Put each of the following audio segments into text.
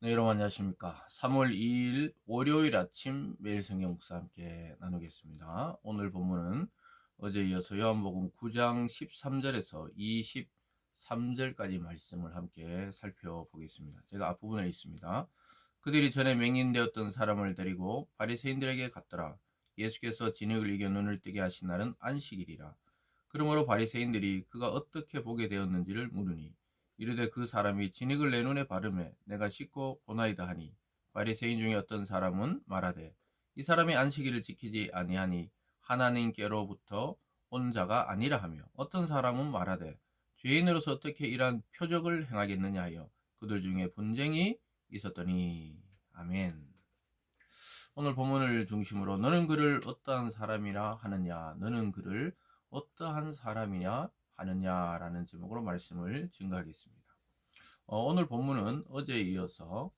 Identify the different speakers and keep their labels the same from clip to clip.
Speaker 1: 네, 여러분 안녕하십니까. 3월 2일 월요일 아침 매일 성경 묵상 함께 나누겠습니다. 오늘 본문은 어제 이어서 요한복음 9장 13절에서 23절까지 말씀을 함께 살펴보겠습니다. 제가 앞부분에 있습니다. 그들이 전에 맹인되었던 사람을 데리고 바리새인들에게 갔더라. 예수께서 진흙을 이겨 눈을 뜨게 하신 날은 안식일이라. 그러므로 바리새인들이 그가 어떻게 보게 되었는지를 물으니 이르되 그 사람이 진흙을 내 눈에 바르매 내가 씻고 보나이다 하니 바리새인 중에 어떤 사람은 말하되 이 사람이 안식일을 지키지 아니하니 하나님께로부터 온 자가 아니라 하며 어떤 사람은 말하되 죄인으로서 어떻게 이러한 표적을 행하겠느냐 하여 그들 중에 분쟁이 있었더니. 아멘. 오늘 본문을 중심으로 너는 그를 어떠한 사람이라 하느냐, 너는 그를 어떠한 사람이냐 하느냐라는 제목으로 말씀을 증거하겠습니다. 오늘 본문은 어제에 이어서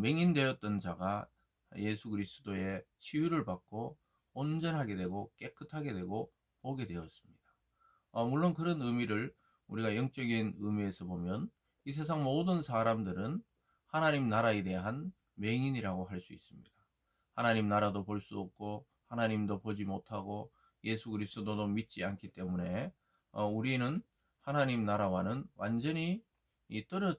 Speaker 1: 맹인되었던 자가 예수 그리스도의 치유를 받고 온전하게 되고 깨끗하게 되고 보게 되었습니다. 물론 그런 의미를 우리가 영적인 의미에서 보면 이 세상 모든 사람들은 하나님 나라에 대한 맹인이라고 할 수 있습니다. 하나님 나라도 볼 수 없고 하나님도 보지 못하고 예수 그리스도도 믿지 않기 때문에 우리는 하나님 나라와는 완전히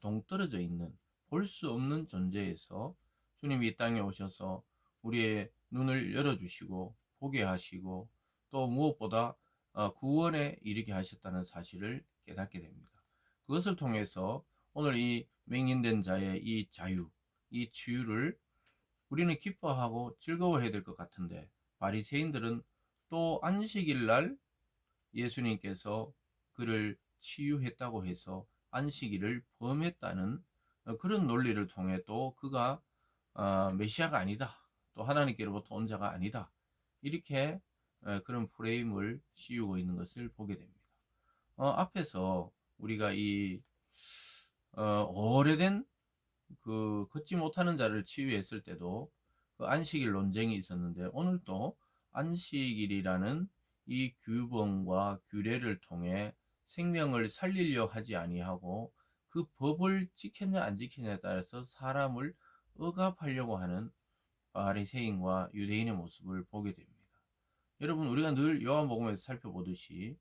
Speaker 1: 동떨어져 있는 볼 수 없는 존재에서 주님이 이 땅에 오셔서 우리의 눈을 열어주시고 보게 하시고 또 무엇보다 구원에 이르게 하셨다는 사실을 깨닫게 됩니다. 그것을 통해서 오늘 이 맹인된 자의 이 자유, 이 치유를 우리는 기뻐하고 즐거워해야 될 것 같은데 바리새인들은 또 안식일 날 예수님께서 그를 치유했다고 해서 안식일을 범했다는 그런 논리를 통해 또 그가 메시아가 아니다, 또 하나님께로부터 온 자가 아니다, 이렇게 그런 프레임을 씌우고 있는 것을 보게 됩니다. 앞에서 우리가 이 오래된 그 걷지 못하는 자를 치유했을 때도 그 안식일 논쟁이 있었는데 오늘도 안식일이라는 이 규범과 규례를 통해 생명을 살리려 하지 아니하고 그 법을 지켰냐 안 지켰냐에 따라서 사람을 억압하려고 하는 바리새인과 유대인의 모습을 보게 됩니다. 여러분, 우리가 늘 요한복음에서 살펴보듯이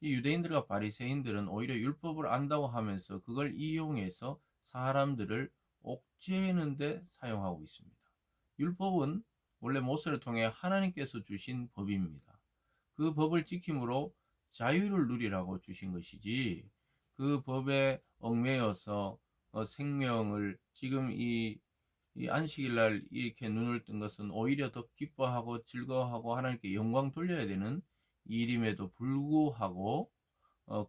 Speaker 1: 이 유대인들과 바리새인들은 오히려 율법을 안다고 하면서 그걸 이용해서 사람들을 옥죄는 데 사용하고 있습니다. 율법은 원래 모세를 통해 하나님께서 주신 법입니다. 그 법을 지킴으로 자유를 누리라고 주신 것이지, 그 법에 얽매여서 생명을 지금 이 안식일 날 이렇게 눈을 뜬 것은 오히려 더 기뻐하고 즐거워하고 하나님께 영광 돌려야 되는 일임에도 불구하고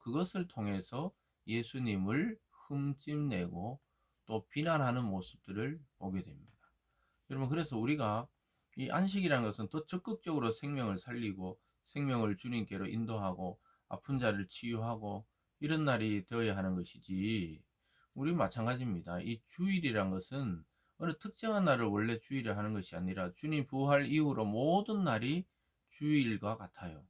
Speaker 1: 그것을 통해서 예수님을 흠집내고 또 비난하는 모습들을 보게 됩니다. 여러분, 그래서 우리가 이 안식이라는 것은 더 적극적으로 생명을 살리고 생명을 주님께로 인도하고 아픈 자를 치유하고 이런 날이 되어야 하는 것이지, 우리 마찬가지입니다. 이 주일이란 것은 어느 특정한 날을 원래 주일을 하는 것이 아니라 주님 부활 이후로 모든 날이 주일과 같아요.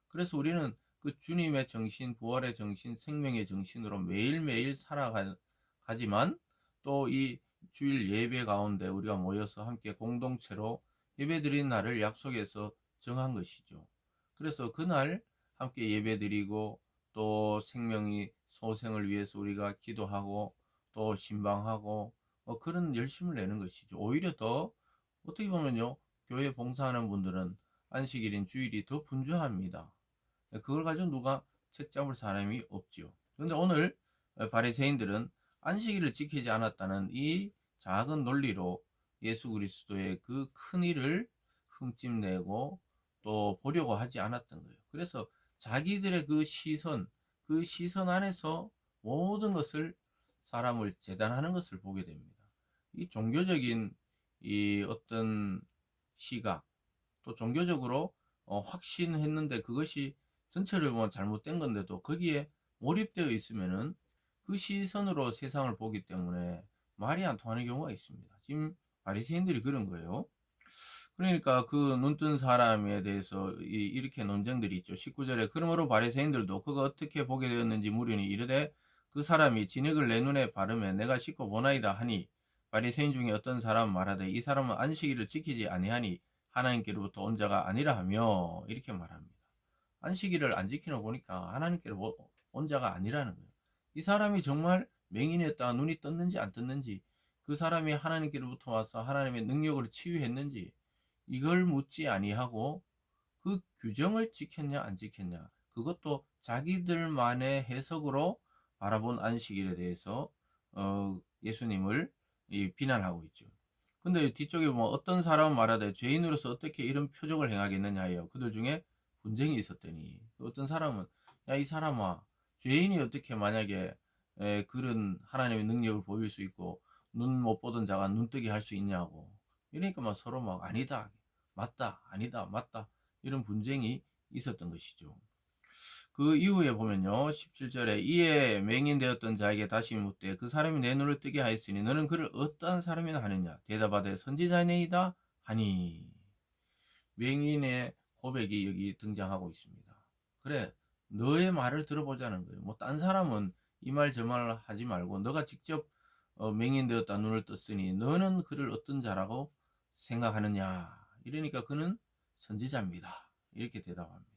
Speaker 1: 그래서 우리는 그 주님의 정신, 부활의 정신, 생명의 정신으로 매일매일 살아가지만 또 이 주일 예배 가운데 우리가 모여서 함께 공동체로 예배드리는 날을 약속해서 정한 것이죠. 그래서 그날 함께 예배드리고 또 생명이 소생을 위해서 우리가 기도하고 또 신방하고 그런 열심을 내는 것이죠. 오히려 더 어떻게 보면요, 교회 봉사하는 분들은 안식일인 주일이 더 분주합니다. 그걸 가지고 누가 책잡을 사람이 없지요. 그런데 오늘 바리새인들은 안식일을 지키지 않았다는 이 작은 논리로 예수 그리스도의 그 큰 일을 흠집내고 또 보려고 하지 않았던 거예요. 그래서 자기들의 그 시선 안에서 모든 것을, 사람을 재단하는 것을 보게 됩니다. 이 종교적인 이 어떤 시각, 또 종교적으로 확신했는데 그것이 전체를 보면 잘못된 건데도 거기에 몰입되어 있으면은 그 시선으로 세상을 보기 때문에 말이 안 통하는 경우가 있습니다. 지금 바리새인들이 그런 거예요. 그러니까 그 눈뜬 사람에 대해서 이렇게 논쟁들이 있죠. 19절에 그러므로 바리새인들도 그가 어떻게 보게 되었는지 물으니 이르되 그 사람이 진흙을 내 눈에 바르매 내가 씻고 보나이다 하니 바리새인 중에 어떤 사람은 말하되 이 사람은 안식일을 지키지 아니하니 하나님께로부터 온 자가 아니라 하며 이렇게 말합니다. 안식일을 안 지키는 거 보니까 하나님께로 온 자가 아니라는 거예요. 이 사람이 정말 맹인이었다가 눈이 떴는지 안 떴는지, 그 사람이 하나님께로부터 와서 하나님의 능력으로 치유했는지 이걸 묻지 아니하고 그 규정을 지켰냐 안 지켰냐, 그것도 자기들만의 해석으로 바라본 안식일에 대해서 예수님을 비난하고 있죠. 근데 뒤쪽에 보면 어떤 사람은 말하되 죄인으로서 어떻게 이런 표적을 행하겠느냐 하여 그들 중에 분쟁이 있었더니, 어떤 사람은 야 이 사람아, 죄인이 어떻게 만약에 그런 하나님의 능력을 보일 수 있고 눈 못 보던 자가 눈뜨게 할 수 있냐고. 이러니까 막 서로 막 아니다 맞다 아니다 맞다 이런 분쟁이 있었던 것이죠. 그 이후에 보면요, 17절에 이에 맹인되었던 자에게 다시 묻되 그 사람이 내 눈을 뜨게 하였으니 너는 그를 어떠한 사람이나 하느냐. 대답하되 선지자니이다 하니. 맹인의 고백이 여기 등장하고 있습니다. 그래, 너의 말을 들어보자는 거예요. 뭐 딴 사람은 이 말 저 말 하지 말고 너가 직접 맹인되었다 눈을 떴으니 너는 그를 어떤 자라고 생각하느냐. 이러니까 그는 선지자입니다. 이렇게 대답합니다.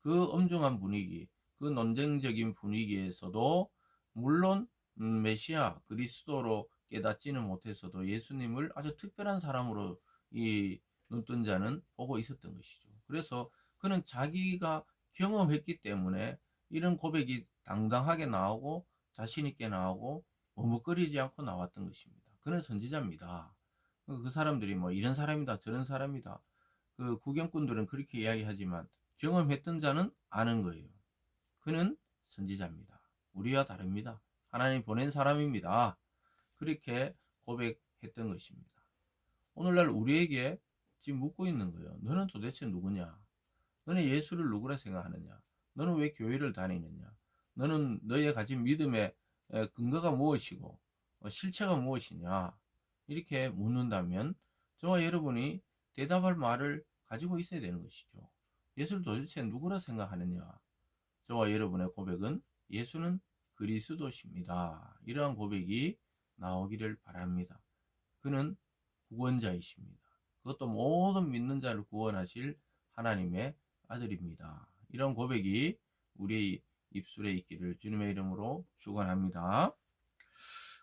Speaker 1: 그 엄중한 분위기, 그 논쟁적인 분위기에서도 물론 메시아 그리스도로 깨닫지는 못했어도 예수님을 아주 특별한 사람으로 이 눈뜬 자는 보고 있었던 것이죠. 그래서 그는 자기가 경험했기 때문에 이런 고백이 당당하게 나오고 자신 있게 나오고 머뭇거리지 않고 나왔던 것입니다. 그는 선지자입니다. 그 사람들이 뭐 이런 사람이다 저런 사람이다, 그 구경꾼들은 그렇게 이야기하지만 경험했던 자는 아는 거예요. 그는 선지자입니다. 우리와 다릅니다. 하나님 보낸 사람입니다. 그렇게 고백했던 것입니다. 오늘날 우리에게 지금 묻고 있는 거예요. 너는 도대체 누구냐? 너는 예수를 누구라 생각하느냐? 너는 왜 교회를 다니느냐? 너는 너의 가진 믿음의 근거가 무엇이고 실체가 무엇이냐? 이렇게 묻는다면 저와 여러분이 대답할 말을 가지고 있어야 되는 것이죠. 예수를 도대체 누구라 생각하느냐? 저와 여러분의 고백은 예수는 그리스도십니다. 이러한 고백이 나오기를 바랍니다. 그는 구원자이십니다. 그것도 모든 믿는 자를 구원하실 하나님의 아들입니다. 이런 고백이 우리 입술에 있기를 주님의 이름으로 축원합니다.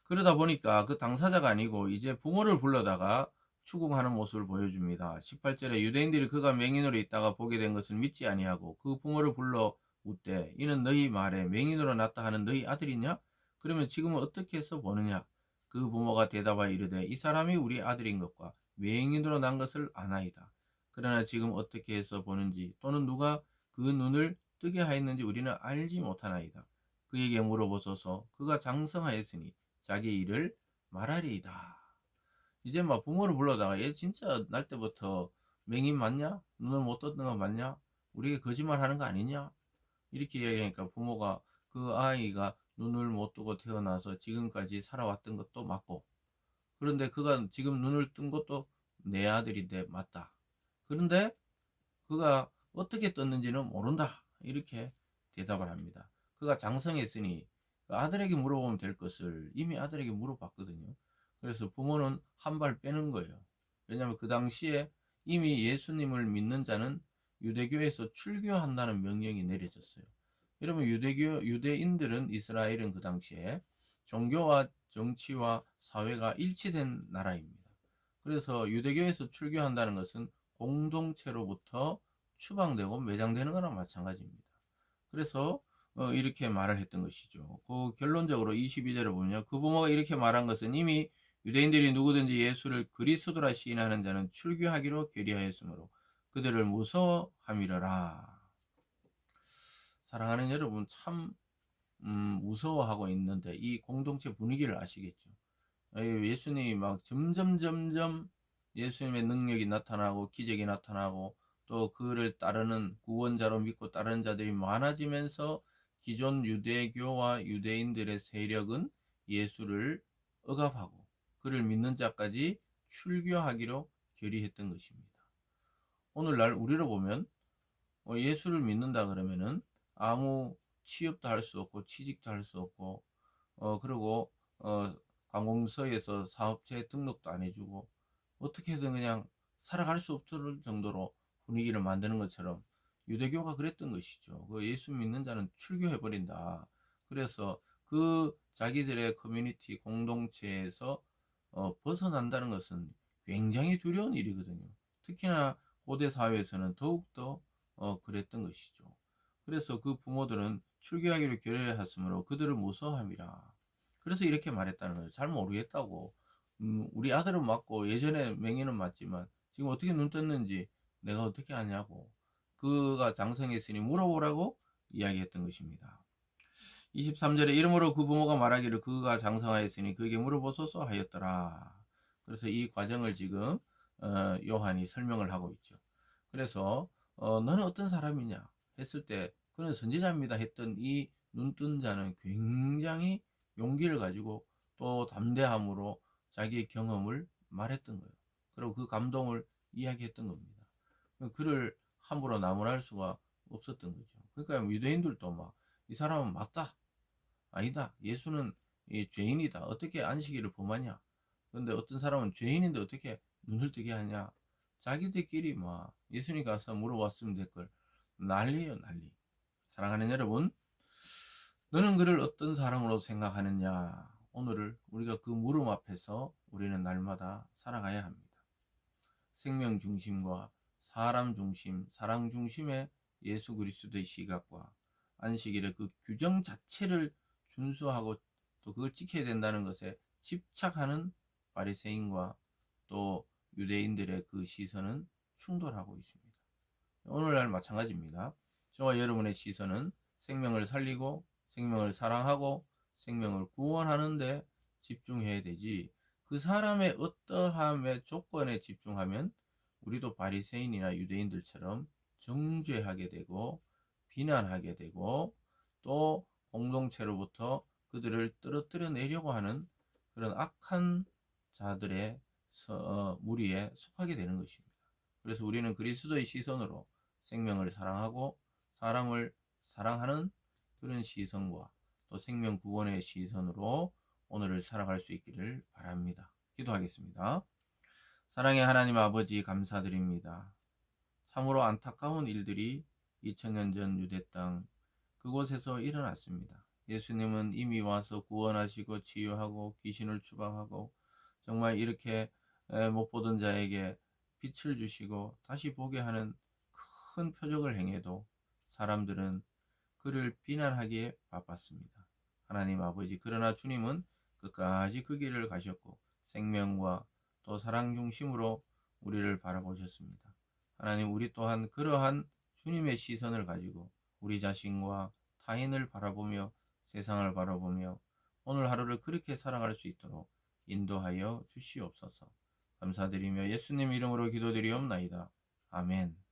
Speaker 1: 그러다 보니까 그 당사자가 아니고 이제 부모를 불러다가 추궁하는 모습을 보여줍니다. 18절에 유대인들이 그가 맹인으로 있다가 보게 된 것을 믿지 아니하고 그 부모를 불러 묻되 이는 너희 말에 맹인으로 났다 하는 너희 아들이냐? 그러면 지금은 어떻게 해서 보느냐? 그 부모가 대답하여 이르되 이 사람이 우리 아들인 것과 맹인으로 난 것을 아나이다. 그러나 지금 어떻게 해서 보는지 또는 누가 그 눈을 뜨게 하였는지 우리는 알지 못하나이다. 그에게 물어보소서. 그가 장성하였으니 자기 일을 말하리이다. 이제 막 부모를 불러다가 얘 진짜 날 때부터 맹인 맞냐? 눈을 못 떴던 거 맞냐? 우리에게 거짓말 하는 거 아니냐? 이렇게 이야기하니까 부모가 그 아이가 눈을 못 뜨고 태어나서 지금까지 살아왔던 것도 맞고, 그런데 그가 지금 눈을 뜬 것도 내 아들인데 맞다. 그런데 그가 어떻게 떴는지는 모른다. 이렇게 대답을 합니다. 그가 장성했으니 그 아들에게 물어보면 될 것을 이미 아들에게 물어봤거든요. 그래서 부모는 한 발 빼는 거예요. 왜냐하면 그 당시에 이미 예수님을 믿는 자는 유대교에서 출교한다는 명령이 내려졌어요. 여러분, 유대인들은, 이스라엘은 그 당시에 종교와 정치와 사회가 일치된 나라입니다. 그래서 유대교에서 출교한다는 것은 공동체로부터 추방되고 매장되는 거랑 마찬가지입니다. 그래서 이렇게 말을 했던 것이죠. 그 결론적으로 22절을 보면 그 부모가 이렇게 말한 것은 이미 유대인들이 누구든지 예수를 그리스도라 시인하는 자는 출교하기로 결의하였으므로 그들을 무서워함이러라. 사랑하는 여러분, 참 무서워하고 있는데 이 공동체 분위기를 아시겠죠? 예수님이 막 점점 예수님의 능력이 나타나고 기적이 나타나고 또 그를 따르는 구원자로 믿고 따르는 자들이 많아지면서 기존 유대교와 유대인들의 세력은 예수를 억압하고 그를 믿는 자까지 출교하기로 결의했던 것입니다. 오늘날 우리로 보면 예수를 믿는다 그러면은 아무 취업도 할 수 없고 취직도 할 수 없고 그리고 관공서에서 사업체 등록도 안 해주고 어떻게든 그냥 살아갈 수 없을 정도로 분위기를 만드는 것처럼 유대교가 그랬던 것이죠. 그 예수 믿는 자는 출교해 버린다. 그래서 그 자기들의 커뮤니티 공동체에서 벗어난다는 것은 굉장히 두려운 일이거든요. 특히나 고대 사회에서는 더욱더 그랬던 것이죠. 그래서 그 부모들은 출교하기로 결의하였으므로 그들을 무서워함이라. 그래서 이렇게 말했다는 거예요. 잘 모르겠다고. 우리 아들은 맞고 예전에 맹인은 맞지만 지금 어떻게 눈 떴는지 내가 어떻게 아냐고. 그가 장성했으니 물어보라고 이야기했던 것입니다. 23절에 이러므로 그 부모가 말하기를 그가 장성하였으니 그에게 물어보소서 하였더라. 그래서 이 과정을 지금 요한이 설명을 하고 있죠. 그래서 너는 어떤 사람이냐 했을 때 그는 선지자입니다 했던 이 눈뜬 자는 굉장히 용기를 가지고 또 담대함으로 자기의 경험을 말했던 거예요. 그리고 그 감동을 이야기했던 겁니다. 그를 함부로 나무랄 수가 없었던 거죠. 그러니까 유대인들도 막 이 사람은 맞다. 아니다. 예수는 죄인이다. 어떻게 안식일을 범하냐? 그런데 어떤 사람은 죄인인데 어떻게 눈을 뜨게 하냐? 자기들끼리 막 예수님 가서 물어봤으면 될 걸. 난리예요, 난리. 사랑하는 여러분, 너는 그를 어떤 사람으로 생각하느냐? 오늘을 우리가 그 물음 앞에서 우리는 날마다 살아가야 합니다. 생명 중심과 사람 중심, 사랑 중심의 예수 그리스도의 시각과 안식일의 그 규정 자체를 준수하고 또 그걸 지켜야 된다는 것에 집착하는 바리새인과 또 유대인들의 그 시선은 충돌하고 있습니다. 오늘날 마찬가지입니다. 저와 여러분의 시선은 생명을 살리고 생명을 사랑하고 생명을 구원하는데 집중해야 되지, 그 사람의 어떠함의 조건에 집중하면 우리도 바리새인이나 유대인들처럼 정죄하게 되고 비난하게 되고 또 공동체로부터 그들을 떨어뜨려 내려고 하는 그런 악한 자들의 무리에 속하게 되는 것입니다. 그래서 우리는 그리스도의 시선으로 생명을 사랑하고 사람을 사랑하는 그런 시선과 또 생명 구원의 시선으로 오늘을 살아갈 수 있기를 바랍니다. 기도하겠습니다. 사랑의 하나님 아버지 감사드립니다. 참으로 안타까운 일들이 2000년 전 유대 땅 그곳에서 일어났습니다. 예수님은 이미 와서 구원하시고 치유하고 귀신을 추방하고 정말 이렇게 못 보던 자에게 빛을 주시고 다시 보게 하는 큰 표적을 행해도 사람들은 그를 비난하기에 바빴습니다. 하나님 아버지, 그러나 주님은 끝까지 그 길을 가셨고 생명과 또 사랑 중심으로 우리를 바라보셨습니다. 하나님, 우리 또한 그러한 주님의 시선을 가지고 우리 자신과 타인을 바라보며 세상을 바라보며 오늘 하루를 그렇게 살아갈 수 있도록 인도하여 주시옵소서. 감사드리며 예수님 이름으로 기도드리옵나이다. 아멘.